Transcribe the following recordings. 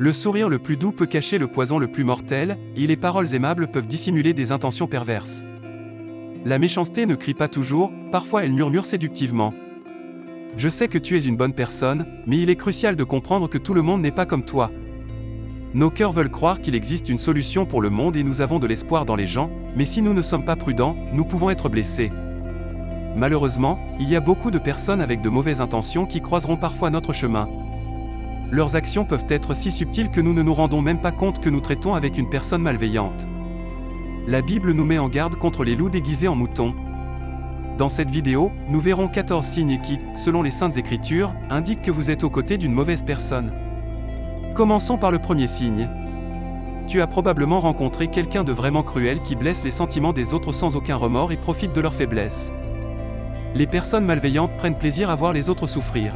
Le sourire le plus doux peut cacher le poison le plus mortel, et les paroles aimables peuvent dissimuler des intentions perverses. La méchanceté ne crie pas toujours, parfois elle murmure séductivement. Je sais que tu es une bonne personne, mais il est crucial de comprendre que tout le monde n'est pas comme toi. Nos cœurs veulent croire qu'il existe une solution pour le monde et nous avons de l'espoir dans les gens, mais si nous ne sommes pas prudents, nous pouvons être blessés. Malheureusement, il y a beaucoup de personnes avec de mauvaises intentions qui croiseront parfois notre chemin. Leurs actions peuvent être si subtiles que nous ne nous rendons même pas compte que nous traitons avec une personne malveillante. La Bible nous met en garde contre les loups déguisés en moutons. Dans cette vidéo, nous verrons 14 signes qui, selon les Saintes Écritures, indiquent que vous êtes aux côtés d'une mauvaise personne. Commençons par le premier signe. Tu as probablement rencontré quelqu'un de vraiment cruel qui blesse les sentiments des autres sans aucun remords et profite de leur faiblesse. Les personnes malveillantes prennent plaisir à voir les autres souffrir.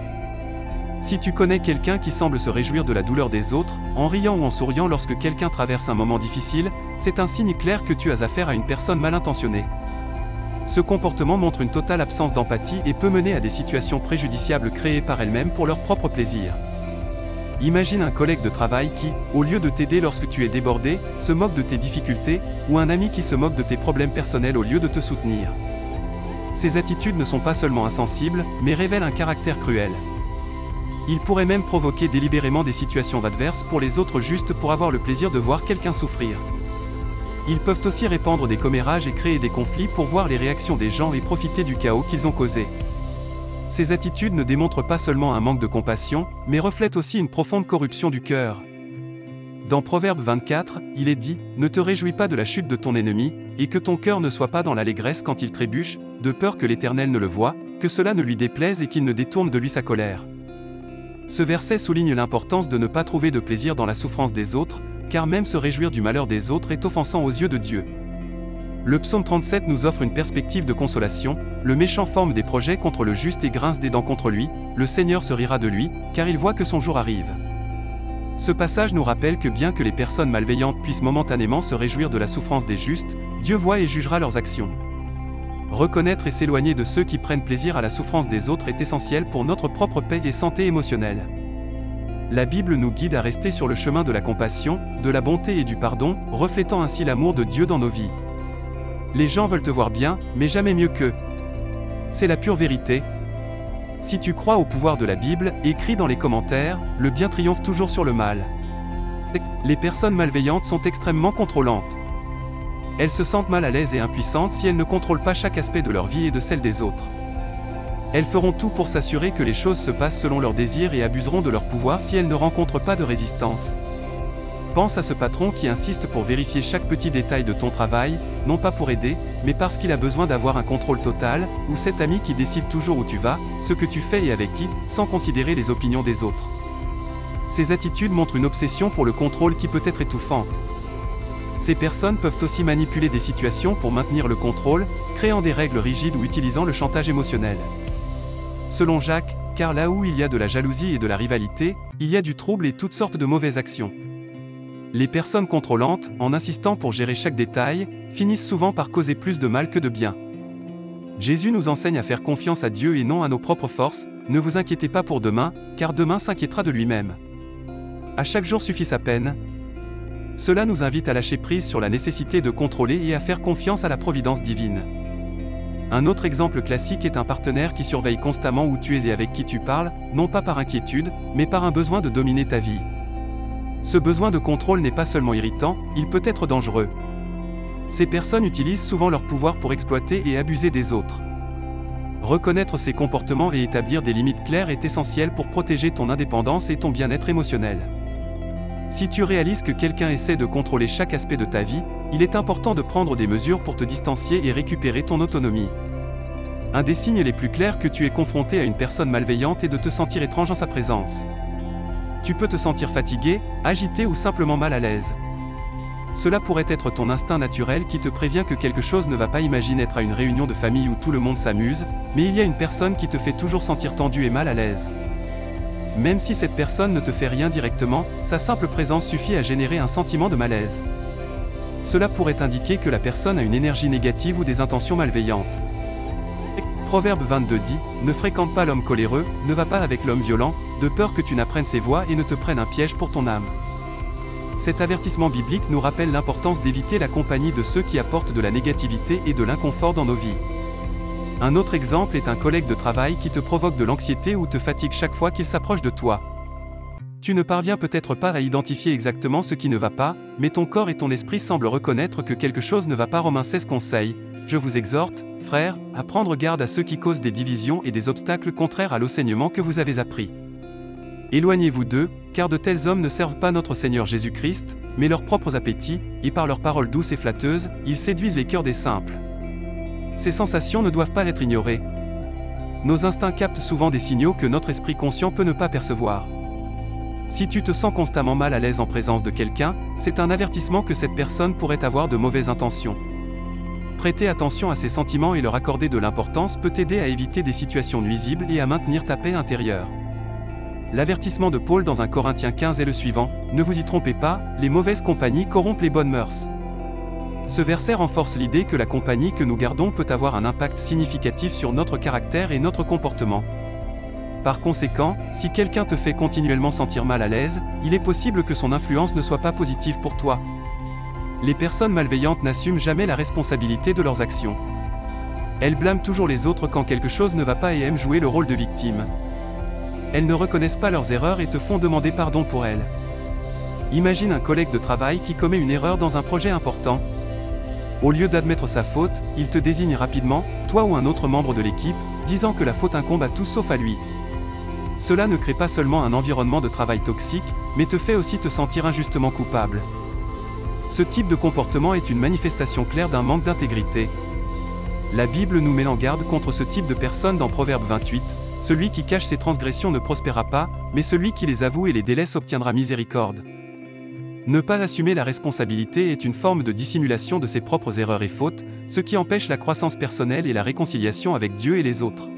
Si tu connais quelqu'un qui semble se réjouir de la douleur des autres, en riant ou en souriant lorsque quelqu'un traverse un moment difficile, c'est un signe clair que tu as affaire à une personne mal intentionnée. Ce comportement montre une totale absence d'empathie et peut mener à des situations préjudiciables créées par elles-mêmes pour leur propre plaisir. Imagine un collègue de travail qui, au lieu de t'aider lorsque tu es débordé, se moque de tes difficultés, ou un ami qui se moque de tes problèmes personnels au lieu de te soutenir. Ces attitudes ne sont pas seulement insensibles, mais révèlent un caractère cruel. Ils pourraient même provoquer délibérément des situations adverses pour les autres juste pour avoir le plaisir de voir quelqu'un souffrir. Ils peuvent aussi répandre des commérages et créer des conflits pour voir les réactions des gens et profiter du chaos qu'ils ont causé. Ces attitudes ne démontrent pas seulement un manque de compassion, mais reflètent aussi une profonde corruption du cœur. Dans Proverbe 24, il est dit « Ne te réjouis pas de la chute de ton ennemi, et que ton cœur ne soit pas dans l'allégresse quand il trébuche, de peur que l'Éternel ne le voie, que cela ne lui déplaise et qu'il ne détourne de lui sa colère. » Ce verset souligne l'importance de ne pas trouver de plaisir dans la souffrance des autres, car même se réjouir du malheur des autres est offensant aux yeux de Dieu. Le psaume 37 nous offre une perspective de consolation, le méchant forme des projets contre le juste et grince des dents contre lui, le Seigneur se rira de lui, car il voit que son jour arrive. Ce passage nous rappelle que bien que les personnes malveillantes puissent momentanément se réjouir de la souffrance des justes, Dieu voit et jugera leurs actions. Reconnaître et s'éloigner de ceux qui prennent plaisir à la souffrance des autres est essentiel pour notre propre paix et santé émotionnelle. La Bible nous guide à rester sur le chemin de la compassion, de la bonté et du pardon, reflétant ainsi l'amour de Dieu dans nos vies. Les gens veulent te voir bien, mais jamais mieux qu'eux. C'est la pure vérité. Si tu crois au pouvoir de la Bible, écris dans les commentaires, le bien triomphe toujours sur le mal. Les personnes malveillantes sont extrêmement contrôlantes. Elles se sentent mal à l'aise et impuissantes si elles ne contrôlent pas chaque aspect de leur vie et de celle des autres. Elles feront tout pour s'assurer que les choses se passent selon leurs désirs et abuseront de leur pouvoir si elles ne rencontrent pas de résistance. Pense à ce patron qui insiste pour vérifier chaque petit détail de ton travail, non pas pour aider, mais parce qu'il a besoin d'avoir un contrôle total, ou cet ami qui décide toujours où tu vas, ce que tu fais et avec qui, sans considérer les opinions des autres. Ces attitudes montrent une obsession pour le contrôle qui peut être étouffante. Ces personnes peuvent aussi manipuler des situations pour maintenir le contrôle, créant des règles rigides ou utilisant le chantage émotionnel. Selon Jacques, car là où il y a de la jalousie et de la rivalité, il y a du trouble et toutes sortes de mauvaises actions. Les personnes contrôlantes, en insistant pour gérer chaque détail, finissent souvent par causer plus de mal que de bien. Jésus nous enseigne à faire confiance à Dieu et non à nos propres forces, ne vous inquiétez pas pour demain, car demain s'inquiétera de lui-même. À chaque jour suffit sa peine. Cela nous invite à lâcher prise sur la nécessité de contrôler et à faire confiance à la providence divine. Un autre exemple classique est un partenaire qui surveille constamment où tu es et avec qui tu parles, non pas par inquiétude, mais par un besoin de dominer ta vie. Ce besoin de contrôle n'est pas seulement irritant, il peut être dangereux. Ces personnes utilisent souvent leur pouvoir pour exploiter et abuser des autres. Reconnaître ces comportements et établir des limites claires est essentiel pour protéger ton indépendance et ton bien-être émotionnel. Si tu réalises que quelqu'un essaie de contrôler chaque aspect de ta vie, il est important de prendre des mesures pour te distancier et récupérer ton autonomie. Un des signes les plus clairs que tu es confronté à une personne malveillante est de te sentir étrange en sa présence. Tu peux te sentir fatigué, agité ou simplement mal à l'aise. Cela pourrait être ton instinct naturel qui te prévient que quelque chose ne va pas. Imagine être à une réunion de famille où tout le monde s'amuse, mais il y a une personne qui te fait toujours sentir tendu et mal à l'aise. Même si cette personne ne te fait rien directement, sa simple présence suffit à générer un sentiment de malaise. Cela pourrait indiquer que la personne a une énergie négative ou des intentions malveillantes. Proverbe 22 dit, ne fréquente pas l'homme coléreux, ne va pas avec l'homme violent, de peur que tu n'apprennes ses voies et ne te prenne un piège pour ton âme. Cet avertissement biblique nous rappelle l'importance d'éviter la compagnie de ceux qui apportent de la négativité et de l'inconfort dans nos vies. Un autre exemple est un collègue de travail qui te provoque de l'anxiété ou te fatigue chaque fois qu'il s'approche de toi. Tu ne parviens peut-être pas à identifier exactement ce qui ne va pas, mais ton corps et ton esprit semblent reconnaître que quelque chose ne va pas. Romains 16 conseille, je vous exhorte, frères, à prendre garde à ceux qui causent des divisions et des obstacles contraires à l'enseignement que vous avez appris. Éloignez-vous d'eux, car de tels hommes ne servent pas notre Seigneur Jésus-Christ, mais leurs propres appétits, et par leurs paroles douces et flatteuses, ils séduisent les cœurs des simples. Ces sensations ne doivent pas être ignorées. Nos instincts captent souvent des signaux que notre esprit conscient peut ne pas percevoir. Si tu te sens constamment mal à l'aise en présence de quelqu'un, c'est un avertissement que cette personne pourrait avoir de mauvaises intentions. Prêter attention à ces sentiments et leur accorder de l'importance peut t'aider à éviter des situations nuisibles et à maintenir ta paix intérieure. L'avertissement de Paul dans 1 Corinthiens 15 est le suivant, ne vous y trompez pas, les mauvaises compagnies corrompent les bonnes mœurs. Ce verset renforce l'idée que la compagnie que nous gardons peut avoir un impact significatif sur notre caractère et notre comportement. Par conséquent, si quelqu'un te fait continuellement sentir mal à l'aise, il est possible que son influence ne soit pas positive pour toi. Les personnes malveillantes n'assument jamais la responsabilité de leurs actions. Elles blâment toujours les autres quand quelque chose ne va pas et aiment jouer le rôle de victime. Elles ne reconnaissent pas leurs erreurs et te font demander pardon pour elles. Imagine un collègue de travail qui commet une erreur dans un projet important. Au lieu d'admettre sa faute, il te désigne rapidement, toi ou un autre membre de l'équipe, disant que la faute incombe à tous sauf à lui. Cela ne crée pas seulement un environnement de travail toxique, mais te fait aussi te sentir injustement coupable. Ce type de comportement est une manifestation claire d'un manque d'intégrité. La Bible nous met en garde contre ce type de personne dans Proverbe 28. Celui qui cache ses transgressions ne prospérera pas, mais celui qui les avoue et les délaisse obtiendra miséricorde. Ne pas assumer la responsabilité est une forme de dissimulation de ses propres erreurs et fautes, ce qui empêche la croissance personnelle et la réconciliation avec Dieu et les autres.